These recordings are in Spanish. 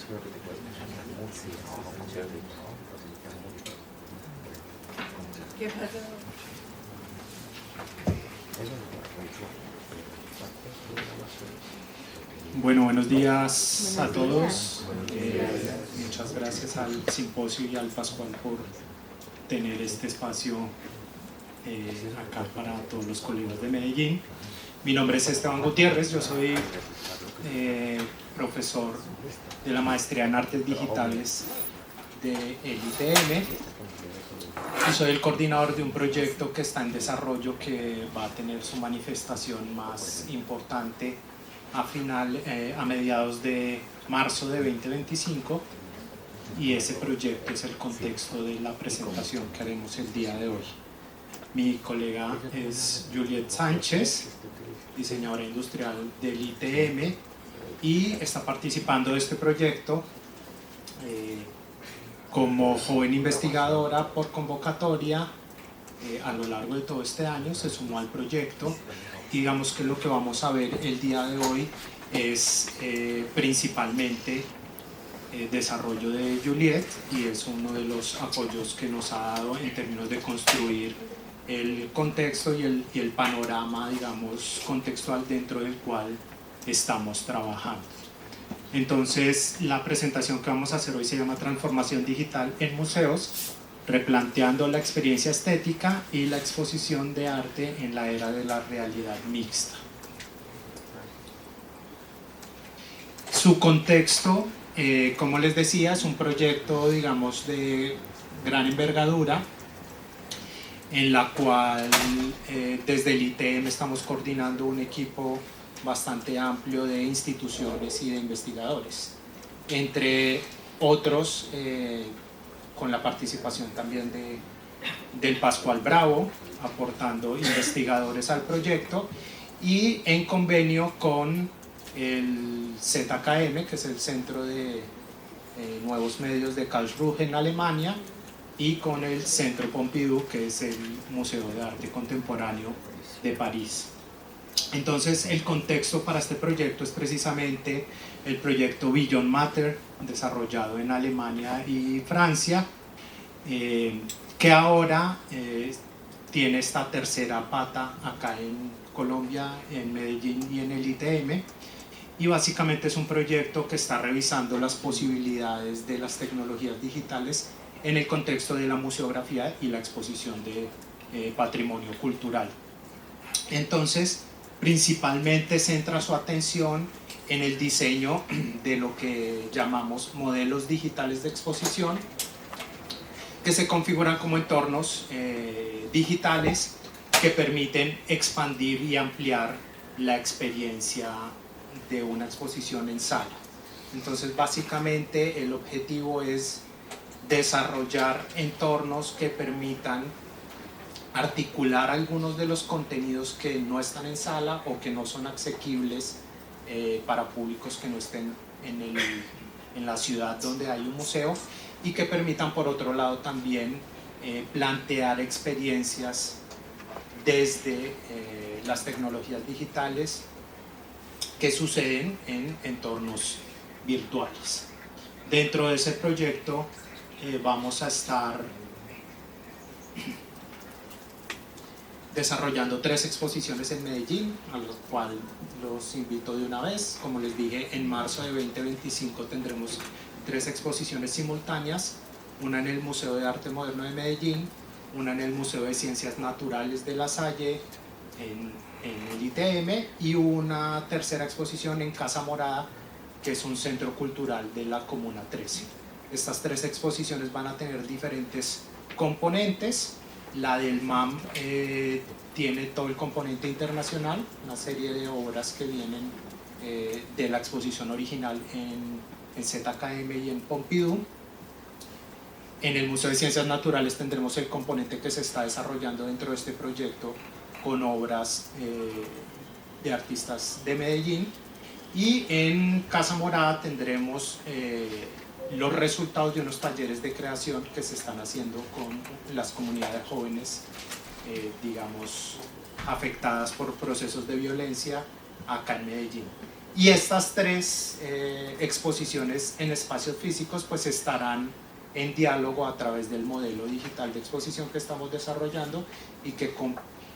¿Qué pasó? Bueno, buenos días a todos. Muchas gracias al Simposio y al Pascual por tener este espacio acá para todos los colegas de Medellín. Mi nombre es Esteban Gutiérrez, yo soy profesor de la maestría en Artes Digitales del ITM y soy el coordinador de un proyecto que está en desarrollo que va a tener su manifestación más importante a mediados de marzo de 2025, y ese proyecto es el contexto de la presentación que haremos el día de hoy. Mi colega es Juliet Sánchez, diseñadora industrial del ITM, y está participando de este proyecto como joven investigadora por convocatoria. A lo largo de todo este año se sumó al proyecto. Digamos que lo que vamos a ver el día de hoy es principalmente desarrollo de Juliet, y es uno de los apoyos que nos ha dado en términos de construir el contexto y el panorama, digamos, contextual dentro del cual estamos trabajando. Entonces, la presentación que vamos a hacer hoy se llama Transformación Digital en Museos, replanteando la experiencia estética y la exposición de arte en la era de la realidad mixta. Su contexto, como les decía, es un proyecto, digamos, de gran envergadura, en la cual desde el ITM estamos coordinando un equipo bastante amplio de instituciones y de investigadores, entre otros con la participación también del Pascual Bravo, aportando investigadores al proyecto, y en convenio con el ZKM, que es el Centro de Nuevos Medios de Karlsruhe en Alemania, y con el Centro Pompidou, que es el Museo de Arte Contemporáneo de París. Entonces, el contexto para este proyecto es precisamente el proyecto Beyond Matter, desarrollado en Alemania y Francia, que ahora tiene esta tercera pata acá en Colombia, en Medellín y en el ITM, y básicamente es un proyecto que está revisando las posibilidades de las tecnologías digitales en el contexto de la museografía y la exposición de patrimonio cultural. Entonces, principalmente centra su atención en el diseño de lo que llamamos modelos digitales de exposición, que se configuran como entornos digitales que permiten expandir y ampliar la experiencia de una exposición en sala. Entonces, básicamente el objetivo es desarrollar entornos que permitan articular algunos de los contenidos que no están en sala o que no son asequibles para públicos que no estén en la ciudad donde hay un museo, y que permitan, por otro lado, también plantear experiencias desde las tecnologías digitales que suceden en entornos virtuales. Dentro de ese proyecto vamos a estar desarrollando 3 exposiciones en Medellín, a lo cual los invito de una vez. Como les dije, en marzo de 2025 tendremos 3 exposiciones simultáneas, una en el Museo de Arte Moderno de Medellín, una en el Museo de Ciencias Naturales de La Salle, en el ITM, y una tercera exposición en Casa Morada, que es un centro cultural de la Comuna 13. Estas 3 exposiciones van a tener diferentes componentes. La del MAM tiene todo el componente internacional, una serie de obras que vienen de la exposición original en ZKM y en Pompidou. En el Museo de Ciencias Naturales tendremos el componente que se está desarrollando dentro de este proyecto con obras de artistas de Medellín, y en Casa Morada tendremos los resultados de unos talleres de creación que se están haciendo con las comunidades jóvenes, digamos, afectadas por procesos de violencia acá en Medellín. Y estas tres exposiciones en espacios físicos pues estarán en diálogo a través del modelo digital de exposición que estamos desarrollando y que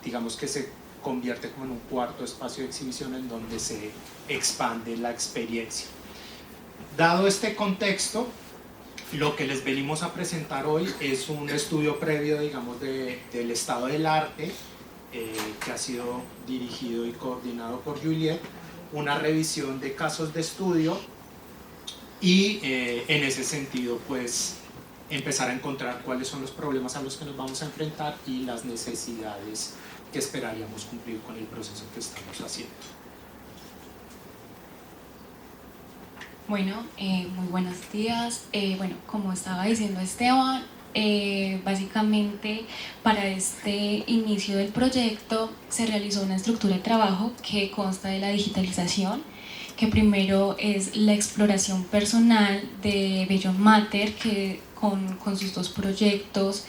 digamos que se convierte como en un cuarto espacio de exhibición en donde se expande la experiencia. Dado este contexto, lo que les venimos a presentar hoy es un estudio previo, digamos, del estado del arte, que ha sido dirigido y coordinado por Juliet, una revisión de casos de estudio y en ese sentido, pues, empezar a encontrar cuáles son los problemas a los que nos vamos a enfrentar y las necesidades que esperaríamos cumplir con el proceso que estamos haciendo. Bueno, muy buenos días. Bueno, como estaba diciendo Esteban, básicamente para este inicio del proyecto se realizó una estructura de trabajo que consta de la digitalización, que primero es la exploración personal de Beyond Matter, que con sus dos proyectos,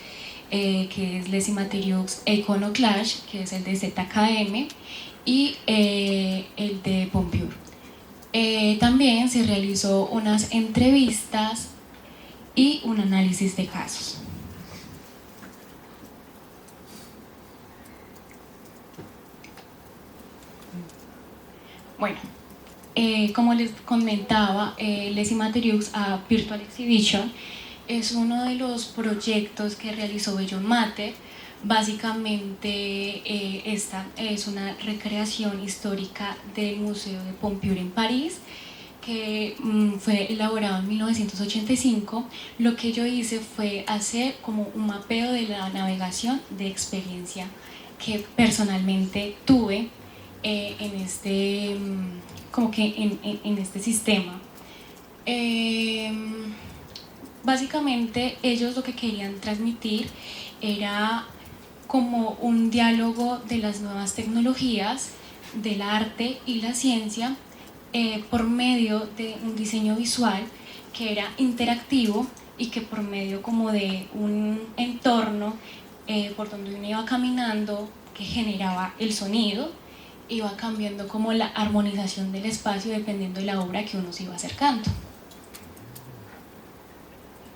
que es Lessy Materiaux e Iconoclash, que es el de ZKM, y el de Pompure. También se realizó unas entrevistas y un análisis de casos. Bueno, como les comentaba, Lessy Materiaux a Virtual Exhibition es uno de los proyectos que realizó Beyond Matter. Básicamente esta es una recreación histórica del Museo de Pompidou en París, que fue elaborado en 1985. Lo que yo hice fue hacer como un mapeo de la navegación de experiencia que personalmente tuve en este, como que en este sistema. Básicamente ellos lo que querían transmitir era como un diálogo de las nuevas tecnologías, del arte y la ciencia, por medio de un diseño visual que era interactivo y que por medio como de un entorno por donde uno iba caminando, que generaba el sonido, iba cambiando como la armonización del espacio dependiendo de la obra que uno se iba acercando.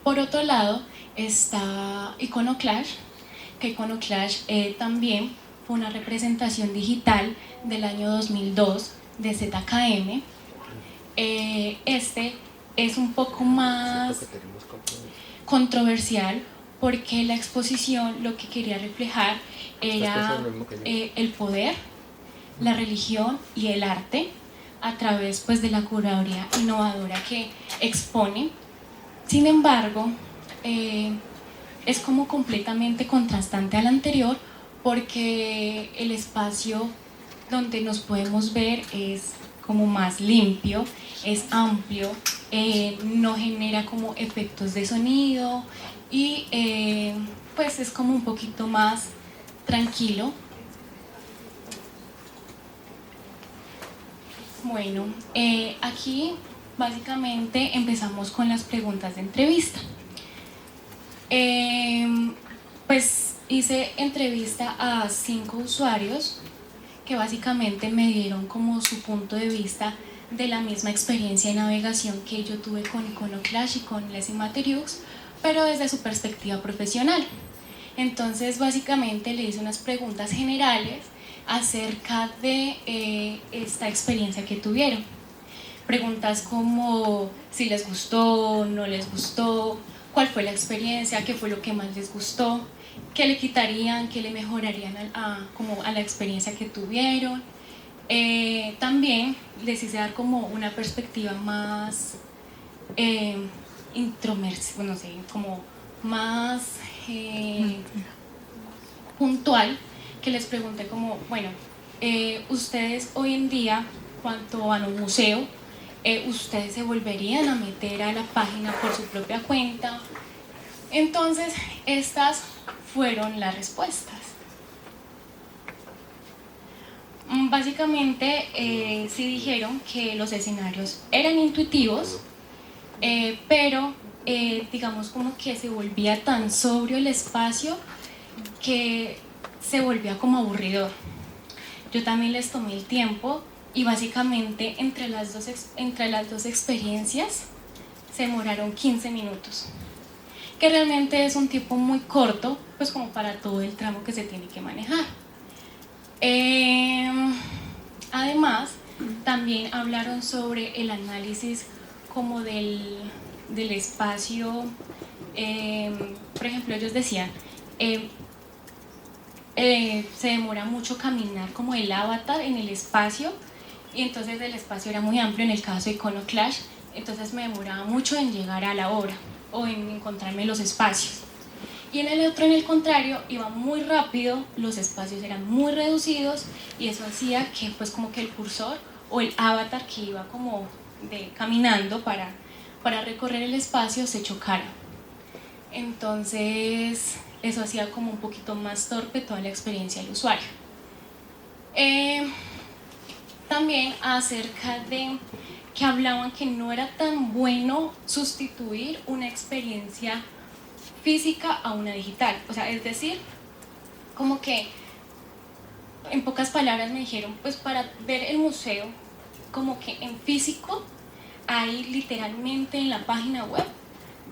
Por otro lado está Iconoclash, que Iconoclash también fue una representación digital del año 2002 de ZKM. Este es un poco más controversial porque la exposición lo que quería reflejar era el poder, la religión y el arte a través pues, de la curaduría innovadora que expone. Sin embargo, es como completamente contrastante al anterior porque el espacio donde nos podemos ver es como más limpio, es amplio, no genera como efectos de sonido y pues es como un poquito más tranquilo. Bueno, aquí básicamente empezamos con las preguntas de entrevista. Pues hice entrevista a 5 usuarios que básicamente me dieron como su punto de vista de la misma experiencia de navegación que yo tuve con Iconoclash y con Lessy Materiaux, pero desde su perspectiva profesional. Entonces básicamente le hice unas preguntas generales acerca de esta experiencia que tuvieron. Preguntas como si les gustó, no les gustó, cuál fue la experiencia, qué fue lo que más les gustó, qué le quitarían, qué le mejorarían como a la experiencia que tuvieron. También les hice dar como una perspectiva más intromersiva, no sé, como más puntual, que les pregunté como, bueno, ustedes hoy en día, cuando van a un museo, ustedes se volverían a meter a la página por su propia cuenta. Entonces, estas fueron las respuestas. Básicamente, sí dijeron que los escenarios eran intuitivos, pero digamos como que se volvía tan sobrio el espacio que se volvía como aburridor. Yo también les tomé el tiempo y básicamente entre las dos experiencias se demoraron 15 minutos, que realmente es un tiempo muy corto, pues como para todo el tramo que se tiene que manejar. Además, también hablaron sobre el análisis como del espacio. Por ejemplo, ellos decían, se demora mucho caminar como el avatar en el espacio, y entonces el espacio era muy amplio en el caso de Iconoclash, entonces me demoraba mucho en llegar a la obra o en encontrarme los espacios. Y en el otro, en el contrario, iba muy rápido, los espacios eran muy reducidos, y eso hacía que pues como que el cursor o el avatar que iba como caminando para recorrer el espacio se chocara. Entonces eso hacía como un poquito más torpe toda la experiencia del usuario. También acerca de que hablaban que no era tan bueno sustituir una experiencia física a una digital, o sea, es decir, como que en pocas palabras me dijeron, pues para ver el museo como que en físico, ahí literalmente en la página web,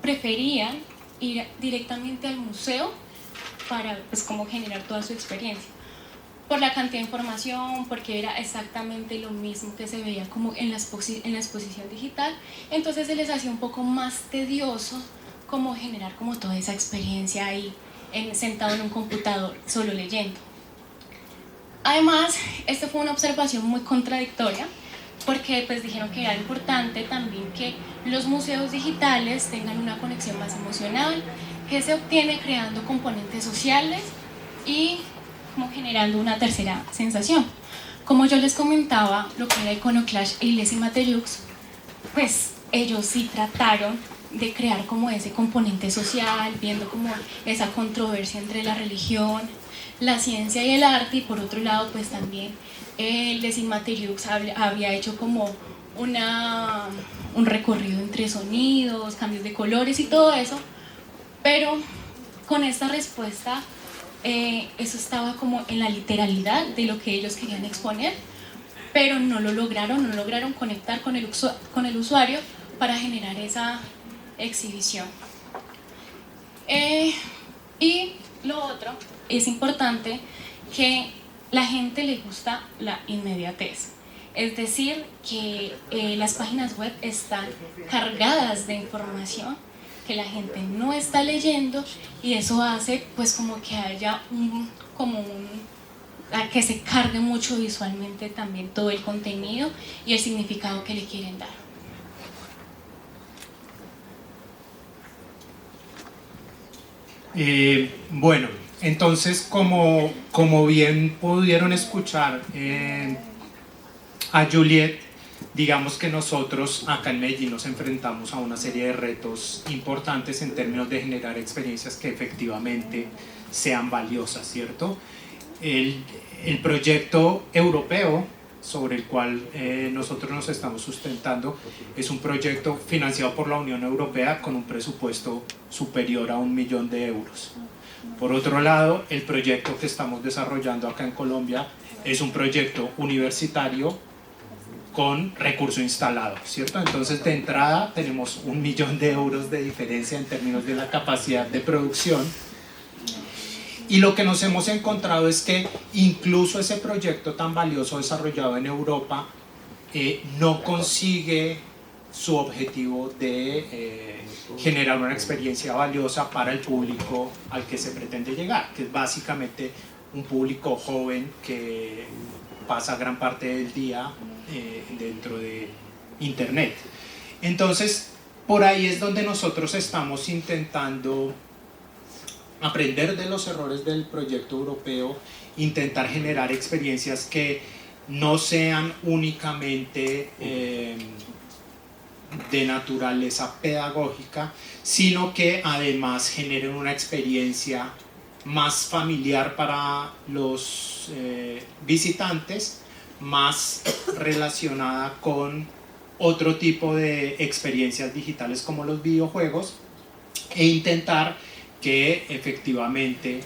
preferían ir directamente al museo para pues como generar toda su experiencia, por la cantidad de información, porque era exactamente lo mismo que se veía como en la exposición digital, entonces se les hacía un poco más tedioso como generar como toda esa experiencia ahí sentado en un computador solo leyendo. Además, esta fue una observación muy contradictoria, porque pues dijeron que era importante también que los museos digitales tengan una conexión más emocional, que se obtiene creando componentes sociales y como generando una tercera sensación. Como yo les comentaba, lo que era Iconoclash y Les Immateriaux, pues ellos sí trataron de crear como ese componente social, viendo como esa controversia entre la religión, la ciencia y el arte, y por otro lado pues también Les Immateriaux había hecho como un recorrido entre sonidos, cambios de colores y todo eso, pero con esta respuesta eso estaba como en la literalidad de lo que ellos querían exponer, pero no lograron conectar con el usuario para generar esa exhibición. Y lo otro, es importante que la gente le gusta la inmediatez, es decir, que las páginas web están cargadas de información que la gente no está leyendo, y eso hace pues como que haya que se cargue mucho visualmente también todo el contenido y el significado que le quieren dar. Bueno, entonces como bien pudieron escuchar a Juliet, digamos que nosotros acá en Medellín nos enfrentamos a una serie de retos importantes en términos de generar experiencias que efectivamente sean valiosas, ¿cierto? El proyecto europeo sobre el cual nosotros nos estamos sustentando es un proyecto financiado por la Unión Europea con un presupuesto superior a 1 millón de euros. Por otro lado, el proyecto que estamos desarrollando acá en Colombia es un proyecto universitario con recurso instalado, ¿cierto? Entonces, de entrada tenemos 1 millón de euros de diferencia en términos de la capacidad de producción. Y lo que nos hemos encontrado es que incluso ese proyecto tan valioso desarrollado en Europa no consigue su objetivo de generar una experiencia valiosa para el público al que se pretende llegar, que es básicamente un público joven que pasa gran parte del día dentro de Internet. Entonces, por ahí es donde nosotros estamos intentando aprender de los errores del proyecto europeo, intentar generar experiencias que no sean únicamente de naturaleza pedagógica, sino que además generen una experiencia más familiar para los visitantes, más relacionada con otro tipo de experiencias digitales como los videojuegos, e intentar que efectivamente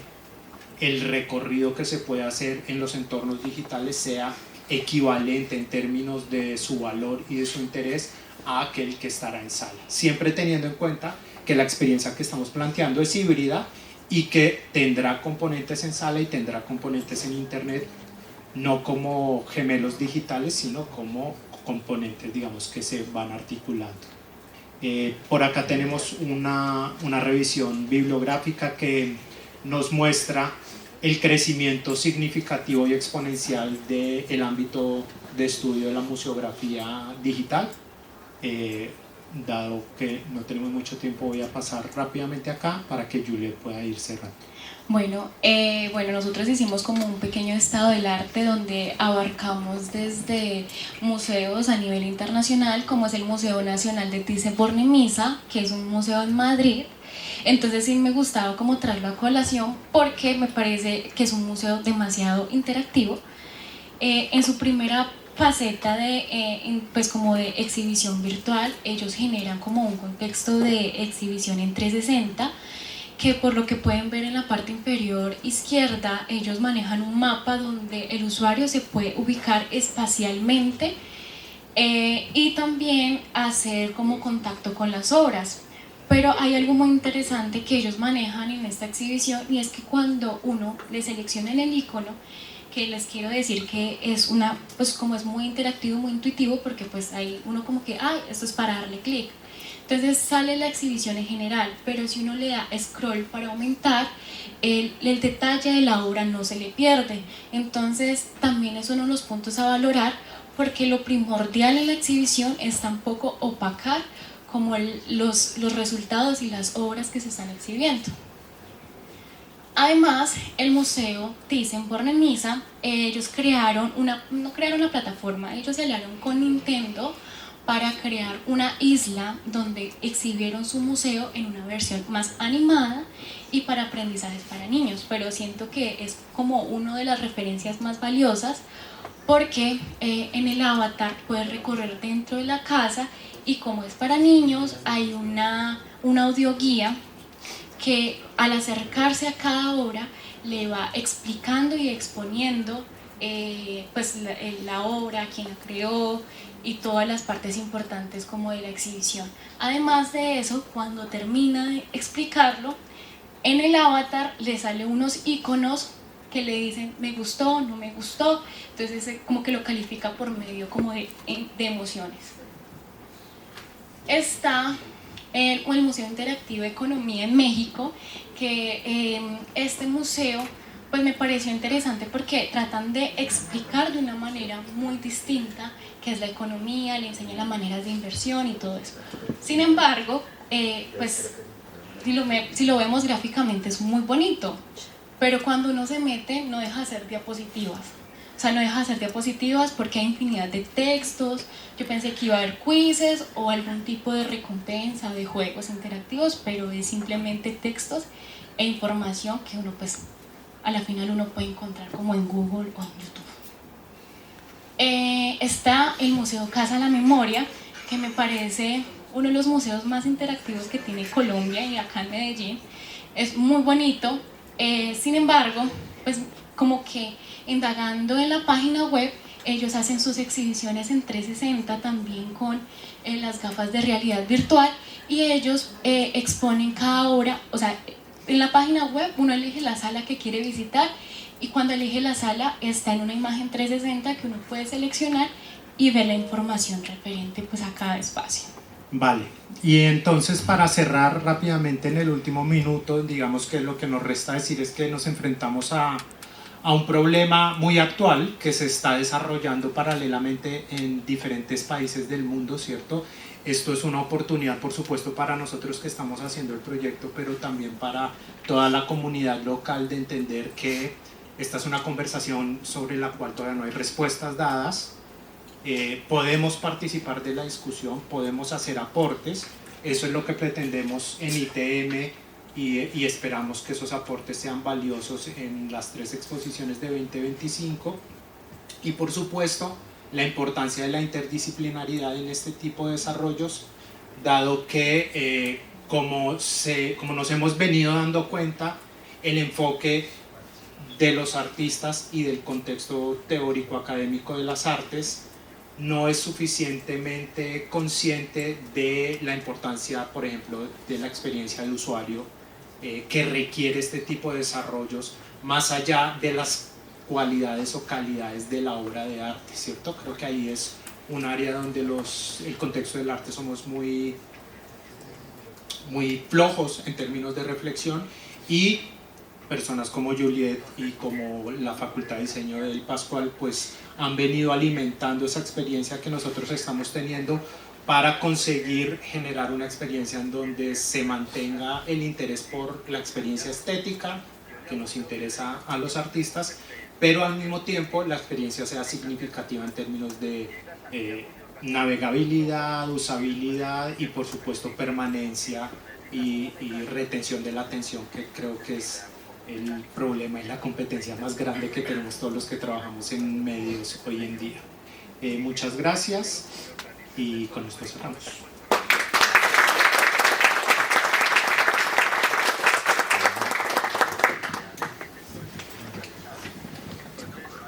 el recorrido que se puede hacer en los entornos digitales sea equivalente en términos de su valor y de su interés a aquel que estará en sala, siempre teniendo en cuenta que la experiencia que estamos planteando es híbrida y que tendrá componentes en sala y tendrá componentes en internet, no como gemelos digitales, sino como componentes, digamos, que se van articulando. Por acá tenemos una revisión bibliográfica que nos muestra el crecimiento significativo y exponencial del ámbito de estudio de la museografía digital. Dado que no tenemos mucho tiempo, voy a pasar rápidamente acá para que Juliet pueda ir cerrando. Bueno, nosotros hicimos como un pequeño estado del arte donde abarcamos desde museos a nivel internacional, como es el Museo Nacional de Thyssen-Bornemisza, que es un museo en Madrid. Entonces sí me gustaba como traerlo a colación porque me parece que es un museo demasiado interactivo. En su primera faceta de, pues como de exhibición virtual, ellos generan como un contexto de exhibición en 360, que por lo que pueden ver en la parte inferior izquierda, ellos manejan un mapa donde el usuario se puede ubicar espacialmente y también hacer como contacto con las obras. Pero hay algo muy interesante que ellos manejan en esta exhibición, y es que cuando uno le selecciona el icono, que les quiero decir que es una, pues como es muy interactivo, muy intuitivo, porque pues ahí uno como que, ay, esto es para darle clic. Entonces sale la exhibición en general, pero si uno le da scroll para aumentar, el detalle de la obra no se le pierde. Entonces también es uno de los puntos a valorar, porque lo primordial en la exhibición es tampoco opacar como los resultados y las obras que se están exhibiendo. Además, el Museo Thyssen-Bornemisza, ellos no crearon una plataforma, ellos se aliaron con Nintendo para crear una isla donde exhibieron su museo en una versión más animada y para aprendizajes para niños, pero siento que es como una de las referencias más valiosas, porque en el avatar puedes recorrer dentro de la casa, y como es para niños hay una audioguía que al acercarse a cada obra le va explicando y exponiendo pues la obra, quién la creó y todas las partes importantes como de la exhibición. Además de eso, cuando termina de explicarlo, en el avatar le salen unos iconos que le dicen me gustó, no me gustó, entonces como que lo califica por medio como de emociones. Está el Museo Interactivo de Economía en México, que este museo pues me pareció interesante porque tratan de explicar de una manera muy distinta qué es la economía, le enseñan las maneras de inversión y todo eso. Sin embargo, pues si lo vemos gráficamente es muy bonito, pero cuando uno se mete no deja de ser diapositivas. O sea, no deja de ser diapositivas porque hay infinidad de textos. Yo pensé que iba a haber quizzes o algún tipo de recompensa de juegos interactivos, pero es simplemente textos e información que uno pues a la final uno puede encontrar como en Google o en YouTube. Está el Museo Casa de la Memoria, que me parece uno de los museos más interactivos que tiene Colombia y acá en Medellín. Es muy bonito, sin embargo, pues como que indagando en la página web, ellos hacen sus exhibiciones en 360 también con las gafas de realidad virtual, y ellos exponen cada obra. O sea, en la página web uno elige la sala que quiere visitar, y cuando elige la sala está en una imagen 360 que uno puede seleccionar y ver la información referente pues a cada espacio. Vale, y entonces para cerrar rápidamente en el último minuto, digamos que lo que nos resta decir es que nos enfrentamos a un problema muy actual que se está desarrollando paralelamente en diferentes países del mundo, ¿cierto? Esto es una oportunidad, por supuesto, para nosotros que estamos haciendo el proyecto, pero también para toda la comunidad local, de entender que esta es una conversación sobre la cual todavía no hay respuestas dadas. Podemos participar de la discusión, podemos hacer aportes. Eso es lo que pretendemos en ITM, y esperamos que esos aportes sean valiosos en las 3 exposiciones de 2025. Y por supuesto, la importancia de la interdisciplinaridad en este tipo de desarrollos, dado que como nos hemos venido dando cuenta, el enfoque de los artistas y del contexto teórico académico de las artes no es suficientemente consciente de la importancia, por ejemplo, de la experiencia de usuario que requiere este tipo de desarrollos, más allá de las cualidades o calidades de la obra de arte, ¿cierto? Creo que ahí es un área donde el contexto del arte somos muy flojos en términos de reflexión, y personas como Juliet y como la Facultad de Diseño del Pascual pues han venido alimentando esa experiencia que nosotros estamos teniendo para conseguir generar una experiencia en donde se mantenga el interés por la experiencia estética que nos interesa a los artistas, pero al mismo tiempo la experiencia sea significativa en términos de navegabilidad, usabilidad y por supuesto permanencia y retención de la atención, que creo que es el problema y la competencia más grande que tenemos todos los que trabajamos en medios hoy en día. Muchas gracias y con esto cerramos.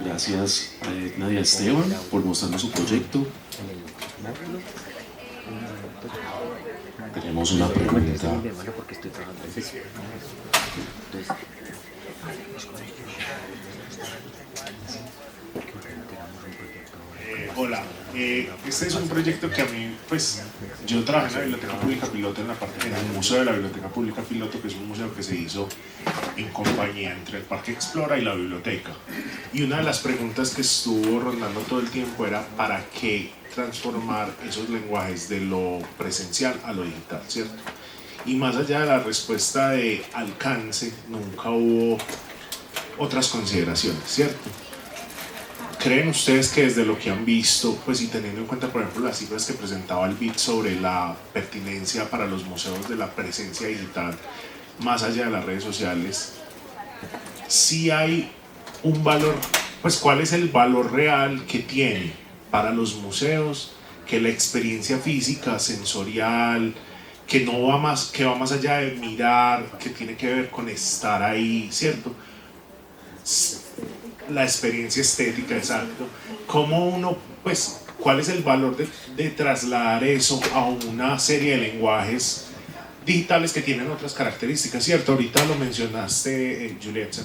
Gracias a Edna y a Esteban por mostrarnos su proyecto. Tenemos una pregunta. Hola, este es un proyecto que a mí, pues, yo trabajé en la Biblioteca Pública Piloto, en el Museo de la Biblioteca Pública Piloto, que es un museo que se hizo en compañía entre el Parque Explora y la biblioteca. Y una de las preguntas que estuvo rondando todo el tiempo era ¿para qué transformar esos lenguajes de lo presencial a lo digital, ¿cierto? Y más allá de la respuesta de alcance, nunca hubo otras consideraciones, ¿cierto? ¿Creen ustedes que desde lo que han visto, pues y teniendo en cuenta por ejemplo las cifras que presentaba el BID sobre la pertinencia para los museos de la presencia digital, más allá de las redes sociales, si hay un valor, pues cuál es el valor real que tiene para los museos que la experiencia física, sensorial, que va más allá de mirar, que tiene que ver con estar ahí, ¿cierto? La experiencia estética, exacto. ¿Cómo uno, pues, cuál es el valor de trasladar eso a una serie de lenguajes digitales que tienen otras características, ¿cierto? Ahorita lo mencionaste, Juliet,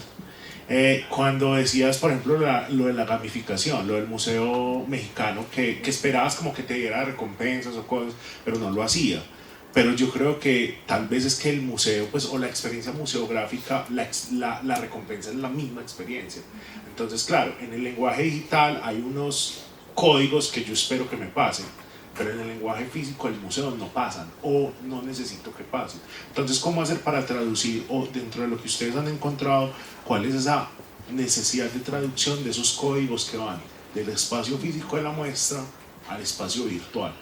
cuando decías, por ejemplo, lo de la gamificación, lo del Museo Mexicano, que esperabas como que te diera recompensas o cosas, pero no lo hacía. Pero yo creo que tal vez es que el museo, pues, o la experiencia museográfica, la recompensa es la misma experiencia. Entonces, claro, en el lenguaje digital hay unos códigos que yo espero que me pasen, pero en el lenguaje físico del museo no pasan o no necesito que pasen. Entonces, ¿cómo hacer para traducir, o dentro de lo que ustedes han encontrado, cuál es esa necesidad de traducción de esos códigos que van del espacio físico de la muestra al espacio virtual?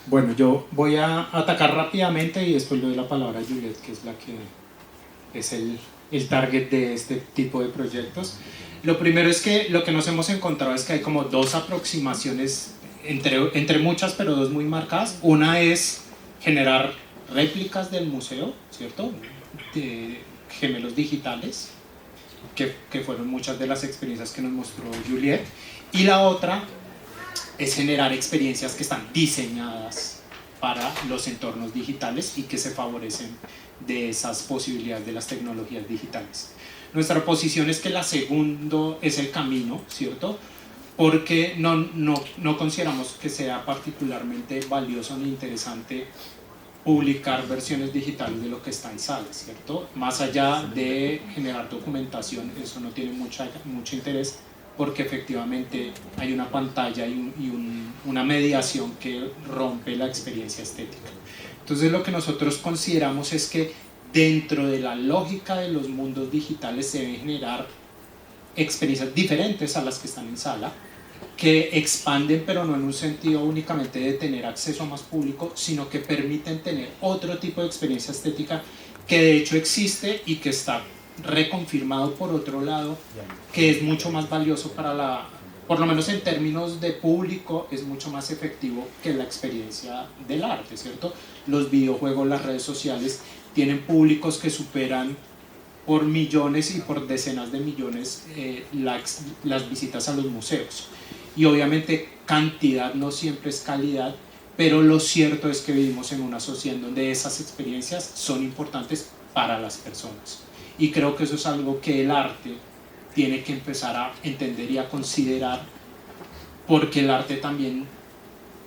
Bueno, yo voy a atacar rápidamente y después le doy la palabra a Juliet, que es la que es el target de este tipo de proyectos. Lo primero es que lo que nos hemos encontrado es que hay como dos aproximaciones, entre muchas, pero dos muy marcadas. Una es generar réplicas del museo, ¿cierto? De gemelos digitales, que fueron muchas de las experiencias que nos mostró Juliet. Y la otra es generar experiencias que están diseñadas para los entornos digitales y que se favorecen de esas posibilidades de las tecnologías digitales. Nuestra posición es que la segunda es el camino, ¿cierto? Porque no consideramos que sea particularmente valioso ni interesante publicar versiones digitales de lo que está en salas, ¿cierto? Más allá de generar documentación, eso no tiene mucho interés, porque efectivamente hay una pantalla y una mediación que rompe la experiencia estética. Entonces lo que nosotros consideramos es que dentro de la lógica de los mundos digitales se deben generar experiencias diferentes a las que están en sala, que expanden, pero no en un sentido únicamente de tener acceso a más público, sino que permiten tener otro tipo de experiencia estética que de hecho existe y que está reconfirmado por otro lado, que es mucho más valioso para por lo menos en términos de público, es mucho más efectivo que la experiencia del arte, ¿cierto? Los videojuegos, las redes sociales tienen públicos que superan por millones y por decenas de millones las visitas a los museos. Y obviamente cantidad no siempre es calidad, pero lo cierto es que vivimos en una sociedad en donde esas experiencias son importantes para las personas. Y creo que eso es algo que el arte tiene que empezar a entender y a considerar, porque el arte también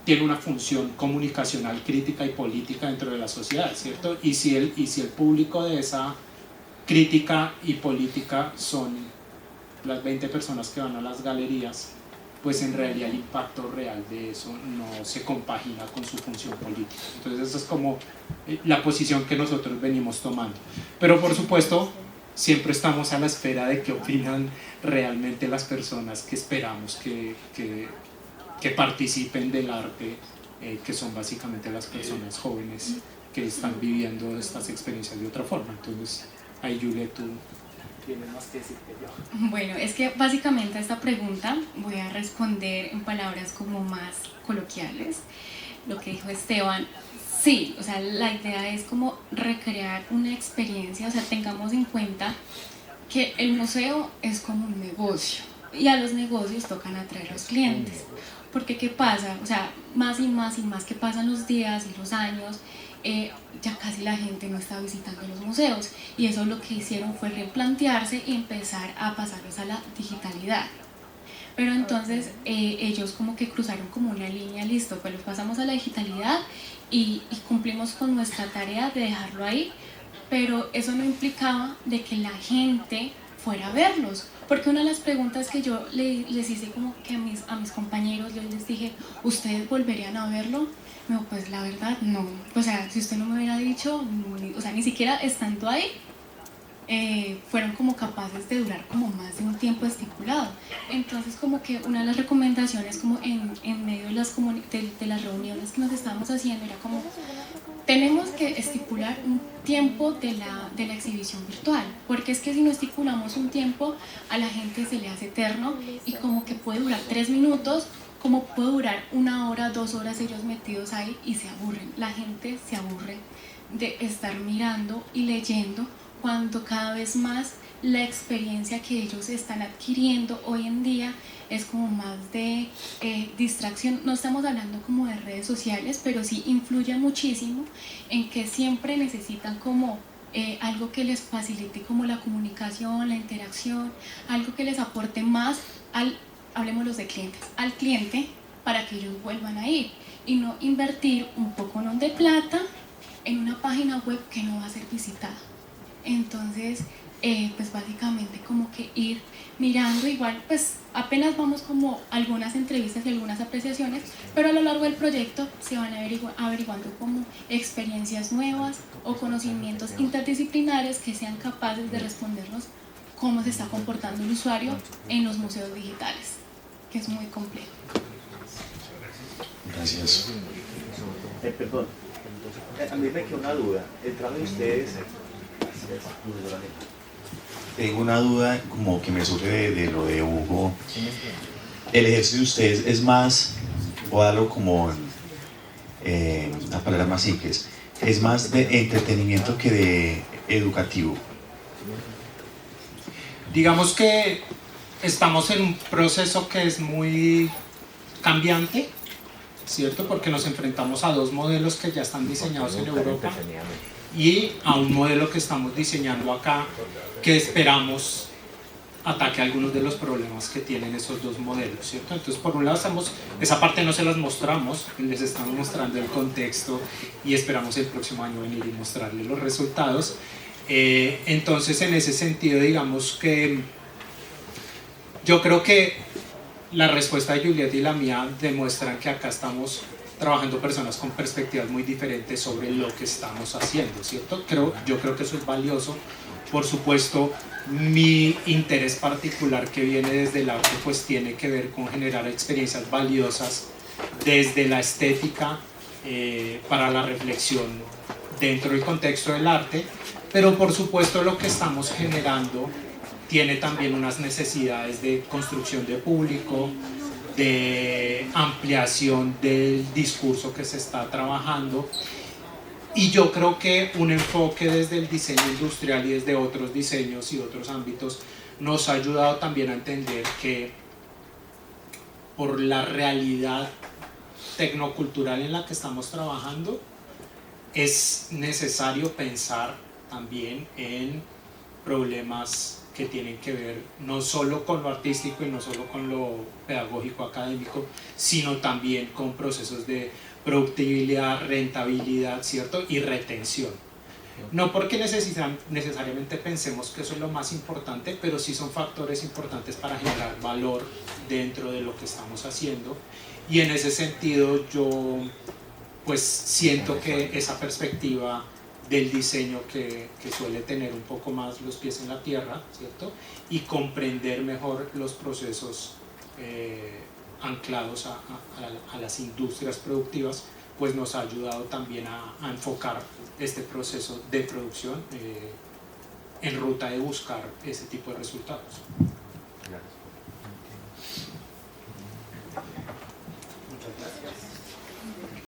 tiene una función comunicacional, crítica y política dentro de la sociedad, ¿cierto? Y si el público de esa crítica y política son las 20 personas que van a las galerías, pues en realidad el impacto real de eso no se compagina con su función política. Entonces esa es como la posición que nosotros venimos tomando. Pero por supuesto, siempre estamos a la espera de qué opinan realmente las personas que esperamos que participen del arte, que son básicamente las personas jóvenes que están viviendo estas experiencias de otra forma. Entonces, ahí Julia, tú tienes más que decir que yo. Bueno, es que básicamente a esta pregunta voy a responder en palabras como más coloquiales. Lo que dijo Esteban, sí, o sea, la idea es como recrear una experiencia, o sea, tengamos en cuenta que el museo es como un negocio y a los negocios tocan atraer a los clientes. Porque ¿qué pasa? O sea, más y más que pasan los días y los años, ya casi la gente no está visitando los museos, y eso lo que hicieron fue replantearse y empezar a pasarlos a la digitalidad. Pero entonces ellos como que cruzaron como una línea, listo, pues los pasamos a la digitalidad y cumplimos con nuestra tarea de dejarlo ahí, pero eso no implicaba de que la gente fuera a verlos. Porque una de las preguntas que yo les hice como que a mis compañeros, yo les dije, ¿ustedes volverían a verlo? No, pues la verdad no. O sea, si usted no me hubiera dicho, o sea, ni siquiera estando ahí, fueron como capaces de durar como más de un tiempo estipulado. Entonces como que una de las recomendaciones como en medio de las reuniones que nos estábamos haciendo era como, tenemos que estipular un tiempo de la exhibición virtual, porque es que si no estipulamos un tiempo, a la gente se le hace eterno y como que puede durar 3 minutos, como puede durar 1 hora, 2 horas ellos metidos ahí y se aburren. La gente se aburre de estar mirando y leyendo, cuando cada vez más la experiencia que ellos están adquiriendo hoy en día es como más de distracción. No estamos hablando como de redes sociales, pero sí influye muchísimo en que siempre necesitan como algo que les facilite como la comunicación, la interacción, algo que les aporte más hablemos de clientes, al cliente, para que ellos vuelvan a ir y no invertir un poco de plata en una página web que no va a ser visitada. Entonces, pues básicamente como que ir mirando, igual pues apenas vamos como algunas entrevistas y algunas apreciaciones, pero a lo largo del proyecto se van averiguando como experiencias nuevas o conocimientos interdisciplinares que sean capaces de respondernos cómo se está comportando el usuario en los museos digitales, que es muy complejo. Gracias. Perdón, a mí me queda una duda. El trabajo de ustedes, tengo una duda como que me surge de lo de Hugo. El ejercicio de ustedes es más, voy a darlo como una palabra más simple, es más de entretenimiento que de educativo. Digamos que estamos en un proceso que es muy cambiante, ¿cierto? Porque nos enfrentamos a 2 modelos que ya están diseñados en Europa y a un modelo que estamos diseñando acá, que esperamos ataque algunos de los problemas que tienen esos 2 modelos, ¿cierto? Entonces, por un lado, esa parte no se las mostramos, les estamos mostrando el contexto y esperamos el próximo año venir y mostrarles los resultados. Entonces, en ese sentido, digamos que yo creo que la respuesta de Juliet y la mía demuestran que acá estamos trabajando personas con perspectivas muy diferentes sobre lo que estamos haciendo, ¿cierto? Yo creo que eso es valioso. Por supuesto, mi interés particular que viene desde el arte pues tiene que ver con generar experiencias valiosas desde la estética para la reflexión dentro del contexto del arte, pero por supuesto lo que estamos generando tiene también unas necesidades de construcción de público, de ampliación del discurso que se está trabajando Y yo creo que un enfoque desde el diseño industrial y desde otros diseños y otros ámbitos nos ha ayudado también a entender que por la realidad tecnocultural en la que estamos trabajando, es necesario pensar también en problemas que tienen que ver no solo con lo artístico y no solo con lo pedagógico académico, sino también con procesos de productividad, rentabilidad, ¿cierto? Y retención. No porque necesariamente pensemos que eso es lo más importante, pero sí son factores importantes para generar valor dentro de lo que estamos haciendo. Y en ese sentido yo pues siento que esa perspectiva del diseño que suele tener un poco más los pies en la tierra, ¿cierto? Y comprender mejor los procesos anclados a las industrias productivas, pues nos ha ayudado también a enfocar este proceso de producción en ruta de buscar ese tipo de resultados.